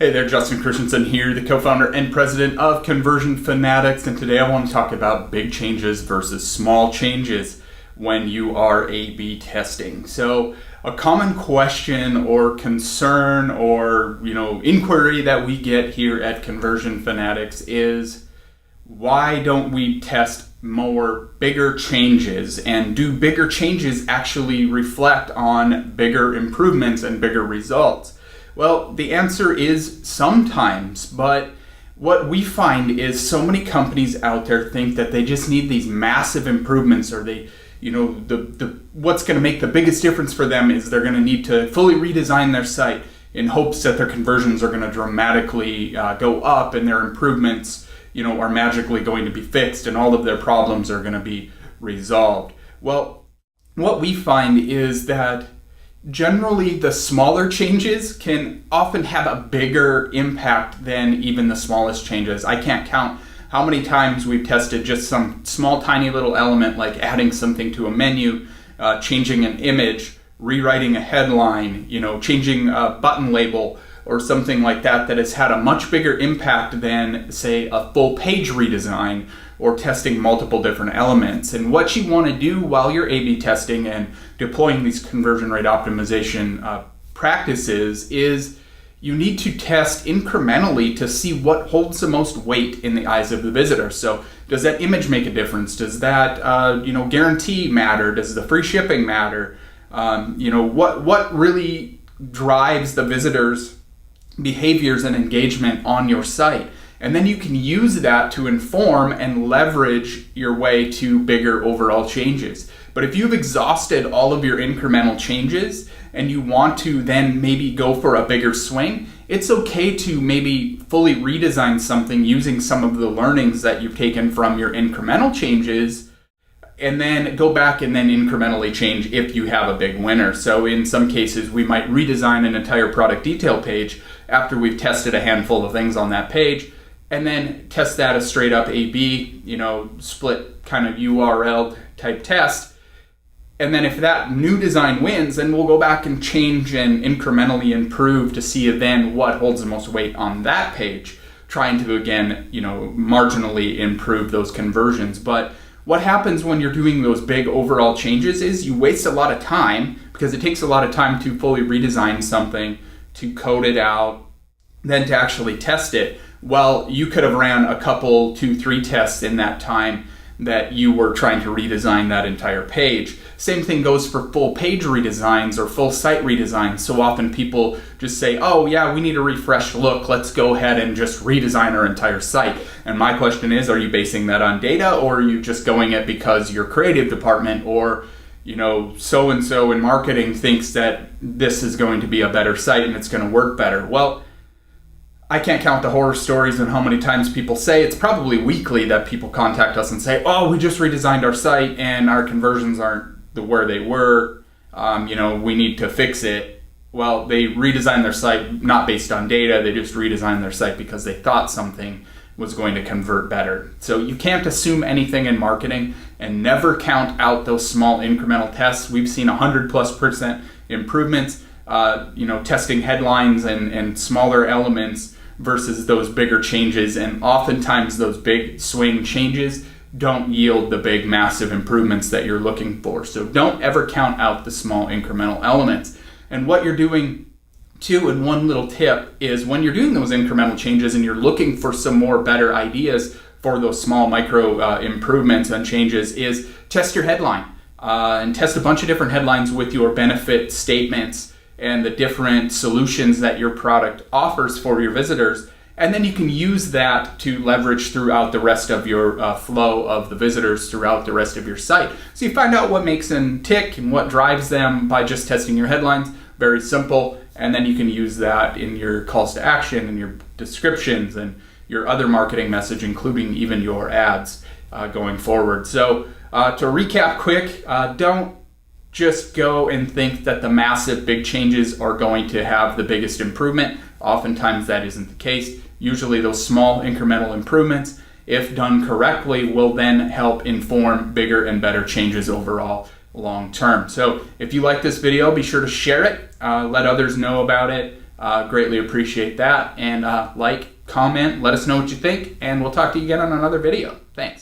Hey there, Justin Christensen here, the co-founder and president of Conversion Fanatics, and today I want to talk about big changes versus small changes when you are A/B testing. So a common question or concern or inquiry that we get here at Conversion Fanatics is, why don't we test more bigger changes, and do bigger changes actually reflect on bigger improvements and bigger results? Well, the answer is sometimes, but what we find is so many companies out there think that they just need these massive improvements, or what's going to make the biggest difference for them is they're going to need to fully redesign their site in hopes that their conversions are going to dramatically go up, and their improvements are magically going to be fixed, and all of their problems are going to be resolved. Well, what we find is that generally the smaller changes can often have a bigger impact than even the smallest changes. I can't count how many times we've tested just some small tiny little element, like adding something to a menu, changing an image, rewriting a headline, changing a button label or something like that, that has had a much bigger impact than, say, a full page redesign or testing multiple different elements. And what you want to do while you're A/B testing and deploying these conversion rate optimization practices is you need to test incrementally to see what holds the most weight in the eyes of the visitor. So does that image make a difference? Does that guarantee matter? Does the free shipping matter? What really drives the visitors' behaviors and engagement on your site? And then you can use that to inform and leverage your way to bigger overall changes. But if you've exhausted all of your incremental changes and you want to then maybe go for a bigger swing, it's okay to maybe fully redesign something using some of the learnings that you've taken from your incremental changes, and then go back and then incrementally change if you have a big winner. So in some cases, we might redesign an entire product detail page after we've tested a handful of things on that page, and then test that a straight up A/B, split kind of URL type test. And then if that new design wins, then we'll go back and change and incrementally improve to see then what holds the most weight on that page, trying to, again, marginally improve those conversions. But what happens when you're doing those big overall changes is you waste a lot of time, because it takes a lot of time to fully redesign something, to code it out, then to actually test it. Well, you could have ran a couple, 2-3 tests in that time that you were trying to redesign that entire page. Same thing goes for full page redesigns or full site redesigns. So often people just say, oh yeah, we need a refreshed look, let's go ahead and just redesign our entire site. And my question is, are you basing that on data, or are you just going it because your creative department or so-and-so in marketing thinks that this is going to be a better site and it's going to work better? Well, I can't count the horror stories and how many times people say, it's probably weekly that people contact us and say, oh, we just redesigned our site and our conversions aren't where they were, we need to fix it. Well, they redesigned their site not based on data, they just redesigned their site because they thought something was going to convert better. So you can't assume anything in marketing, and never count out those small incremental tests. We've seen 100+% improvements, testing headlines and smaller elements versus those bigger changes, and oftentimes those big swing changes don't yield the big massive improvements that you're looking for. So don't ever count out the small incremental elements. And what you're doing too, and one little tip, is when you're doing those incremental changes and you're looking for some more better ideas for those small micro improvements and changes, is test your headline and test a bunch of different headlines with your benefit statements and the different solutions that your product offers for your visitors. And then you can use that to leverage throughout the rest of your flow of the visitors throughout the rest of your site. So you find out what makes them tick and what drives them by just testing your headlines. Very simple. And then you can use that in your calls to action and your descriptions and your other marketing message, including even your ads going forward. So to recap quick, don't just go and think that the massive big changes are going to have the biggest improvement. Oftentimes that isn't the case. Usually those small incremental improvements, if done correctly, will then help inform bigger and better changes overall long term. So if you like this video, be sure to share it, let others know about it, Greatly appreciate that. And like, comment, let us know what you think, and we'll talk to you again on another video. Thanks.